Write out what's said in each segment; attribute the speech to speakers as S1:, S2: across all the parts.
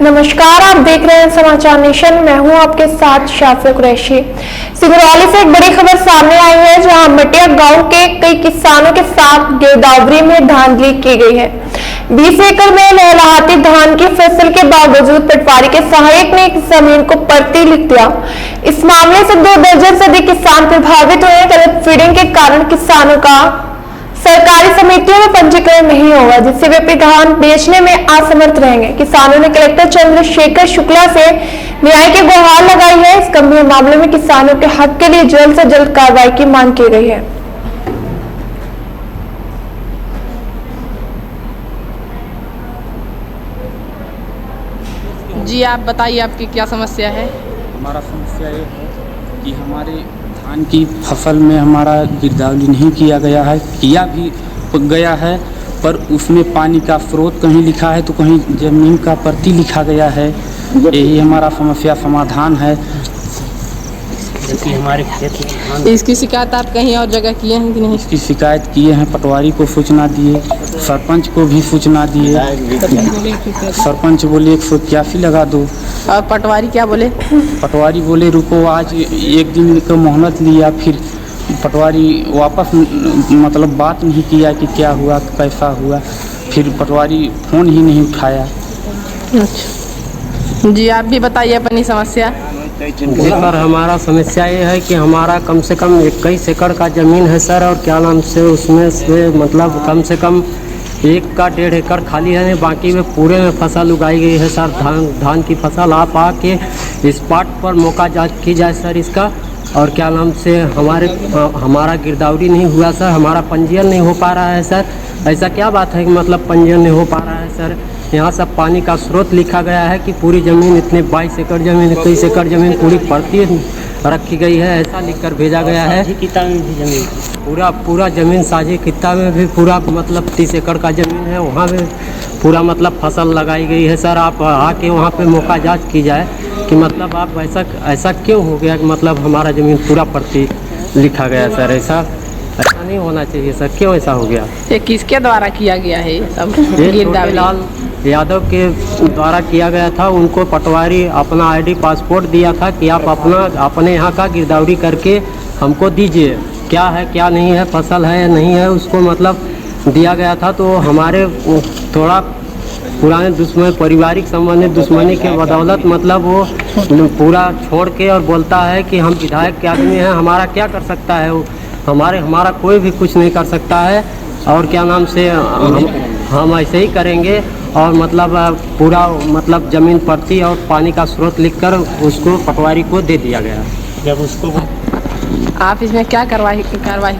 S1: नमस्कार, आप देख रहे हैं समाचार नेशन। मैं हूं आपके साथ शाफिया कुरैशी। सिंगरौली से एक बड़ी खबर सामने आई है, जहां मटिया गांव के कई किसानों के साथ गिरदावरी में धांधली की गई है। 20 एकड़ में लहलहाती धान की फसल के बावजूद पटवारी के सहायक ने जमीन को परती लिख दिया। इस मामले से 2 दर्जन से अधिक किसान प्रभावित हुए। गलत फीडिंग के कारण किसानों का सरकारी समितियों में पंजीकरण नहीं होगा, जिससे वे धान बेचने में असमर्थ रहेंगे। किसानों ने कलेक्टर चंद्रशेखर शुक्ला से न्याय की गुहार लगाई है। इस गंभीर मामले में किसानों के हक के लिए जल्द से जल्द कार्रवाई की मांग की गई है।
S2: जी, आप बताइए, आपकी क्या समस्या है?
S3: हमारा समस्या ये है कि हमारे धान की फसल में हमारा गिरदावरी नहीं किया गया है, किया भी गया है, पर उसमें पानी का स्रोत कहीं लिखा है तो कहीं ज़मीन का परती लिखा गया है। यही हमारा समस्या समाधान है।
S4: कि हमारे खेत
S2: इसकी शिकायत आप कहीं और जगह किए हैं कि नहीं?
S3: इसकी शिकायत किए हैं, पटवारी को सूचना दिए, सरपंच को भी सूचना दिए। सरपंच बोले 181 लगा दो।
S2: और पटवारी क्या बोले?
S3: पटवारी बोले रुको, आज एक दिन का मोहलत लिया, फिर पटवारी वापस मतलब बात नहीं किया कि क्या हुआ कैसा हुआ, फिर पटवारी फ़ोन ही नहीं उठाया।
S2: अच्छा जी, आप भी बताइए अपनी समस्या।
S4: जी सर, हमारा समस्या ये है कि हमारा कम से कम 21 एकड़ का ज़मीन है सर, और क्या नाम से उसमें से मतलब कम से कम 1 का 1.5 एकड़ खाली है, बाकी में पूरे में फसल उगाई गई है सर। धान की फसल आप आके स्पॉट पर मौका जांच की जाए सर इसका। और क्या नाम से हमारा गिरदावरी नहीं हुआ सर, हमारा पंजीयन नहीं हो पा रहा है सर। ऐसा क्या बात है कि मतलब पंजीयन नहीं हो पा रहा है सर? यहाँ सब पानी का स्रोत लिखा गया है कि पूरी ज़मीन इतने 22 एकड़ ज़मीन 21 एकड़ ज़मीन पूरी पड़ती रखी गई है, ऐसा लिखकर भेजा गया है। किताब में भी ज़मीन पूरा ज़मीन साझी किताब में भी पूरा मतलब 30 एकड़ का ज़मीन है, वहाँ में पूरा मतलब फसल लगाई गई है सर। आप आके वहाँ पे मौका जांच की जाए कि मतलब आप ऐसा क्यों हो गया कि मतलब हमारा ज़मीन पूरा पड़ती लिखा गया सर। ऐसा नहीं होना चाहिए सर, क्यों ऐसा हो गया?
S2: ये किसके द्वारा किया गया है सब?
S4: लाल यादव के द्वारा किया गया था। उनको पटवारी अपना आईडी पासपोर्ट दिया था कि आप अपने यहाँ का गिरदावरी करके हमको दीजिए, क्या है क्या नहीं है, फसल है या नहीं है, उसको मतलब दिया गया था। तो हमारे थोड़ा पुराने पारिवारिक संबंधित दुश्मनी के बदौलत मतलब वो पूरा छोड़ के और बोलता है कि हम विधायक के आदमी हैं, हमारा क्या कर सकता है वो, हमारा कोई भी कुछ नहीं कर सकता है। और क्या नाम से हम ऐसे ही करेंगे। और मतलब पूरा मतलब ज़मीन परती और पानी का स्रोत लिखकर उसको पटवारी को दे दिया गया। जब उसको
S2: आप इसमें क्या कार्रवाई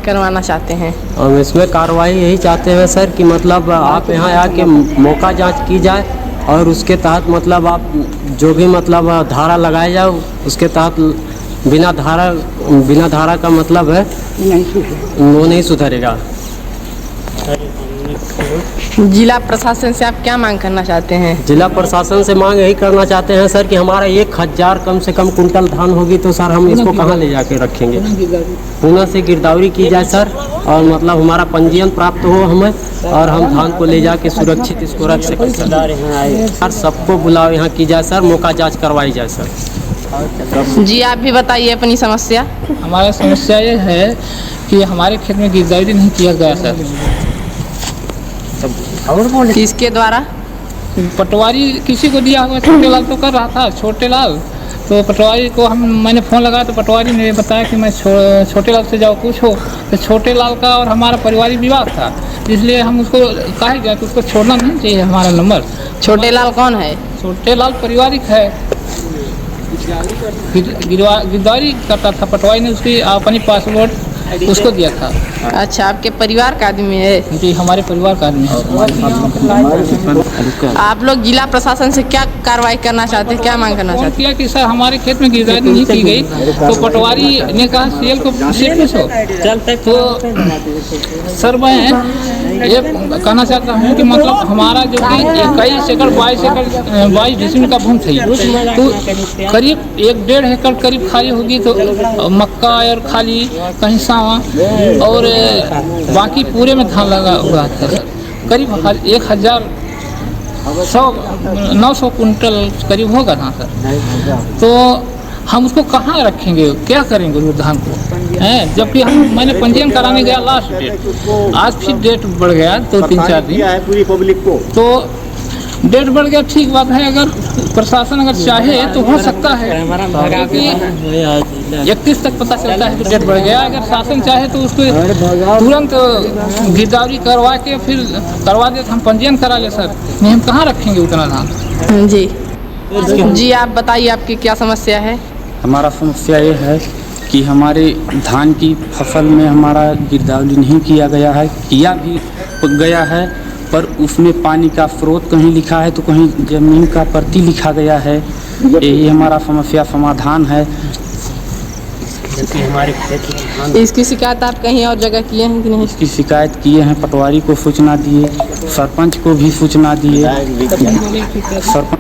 S2: करवाना चाहते हैं?
S4: हम इसमें कार्रवाई यही चाहते हैं सर कि मतलब आप यहाँ आके मौका जांच की जाए, और उसके तहत मतलब आप जो भी मतलब धारा लगाए जाए उसके तहत बिना धारा का मतलब है वो नहीं सुधरेगा।
S2: जिला प्रशासन से आप क्या मांग करना चाहते हैं?
S4: जिला प्रशासन से मांग यही करना चाहते हैं सर कि हमारा 1000 कम से कम कुंटल धान होगी तो सर हम इसको कहाँ ले जाके रखेंगे। पुनः से गिरदावरी की जाए सर, और मतलब हमारा पंजीयन प्राप्त हो हमें, और हम धान को ले जाके सुरक्षित इसको रख सकें सर। सबको बुलाओ यहाँ की जाए सर, मौका जाँच करवाई जाए सर।
S2: जी, आप भी बताइए अपनी समस्या।
S5: हमारा समस्या ये है कि हमारे खेत में गिरदावरी नहीं किया गया सर।
S2: किसके द्वारा?
S5: पटवारी किसी को दिया हुआ, छोटे लाल तो कर रहा था, छोटे लाल। तो पटवारी को मैंने फ़ोन लगाया तो पटवारी ने बताया कि मैं छोटे लाल से जाओ पूछो। तो छोटे लाल का और हमारा पारिवारिक विवाद था, इसलिए हम उसको कहा गया कि उसको छोड़ना नहीं चाहिए हमारा नंबर।
S2: छोटे लाल कौन है?
S5: छोटे लाल पारिवारिक है, गिरदावरी करता था। पटवारी ने उसकी अपनी पासपोर्ट उसको दिया था।
S2: अच्छा, आपके परिवार का आदमी है?
S5: जी, हमारे परिवार का आदमी है।
S2: आप लोग जिला प्रशासन से क्या कार्रवाई करना चाहते हैं, क्या मांग करना चाहते हैं?
S5: किया कि सर हमारे खेत में गिरदावरी नहीं की गई, तो पटवारी ने कहा सीएल को पूछो। तो सर मैं ये कहना चाहता हूँ कि मतलब हमारा जो कि 21 एकड़ 22 डिसमिल का भूमि थी, तो करीब 1.5 एकड़ करीब खाली होगी, तो मक्का और खाली कहीं सावा और बाकी पूरे में धान लगा हुआ था। करीब 1000 900 कुंटल करीब होगा ना सर। तो हम उसको कहाँ रखेंगे, क्या करेंगे उस धान को हैं? जबकि मैंने पंजीयन कराने गया लास्ट डेट, आज फिर डेट बढ़ गया 2-3-4 दिन
S6: पूरी पब्लिक को।
S5: तो डेट बढ़ गया, ठीक बात है। अगर प्रशासन अगर चाहे तो हो सकता है, क्योंकि 31 तक पता चलता है तो डेट बढ़ गया। अगर शासन चाहे तो उसको तुरंत गिरदावरी करवा के फिर करवा दे तो हम पंजीयन करा ले सर, नहीं हम कहाँ रखेंगे उतना धान।
S2: जी जी, आप बताइए आपकी क्या समस्या है।
S3: हमारा समस्या ये है कि हमारे धान की फसल में हमारा गिरदावरी नहीं किया गया है, किया भी गया है पर उसमें पानी का स्रोत कहीं लिखा है तो कहीं जमीन का प्रति लिखा गया है। यही हमारा समस्या समाधान है।
S2: इसकी शिकायत आप कहीं और जगह किए हैं कि नहीं।
S3: इसकी शिकायत किए हैं, पटवारी को सूचना दिए, सरपंच को भी सूचना दिए। सरपंच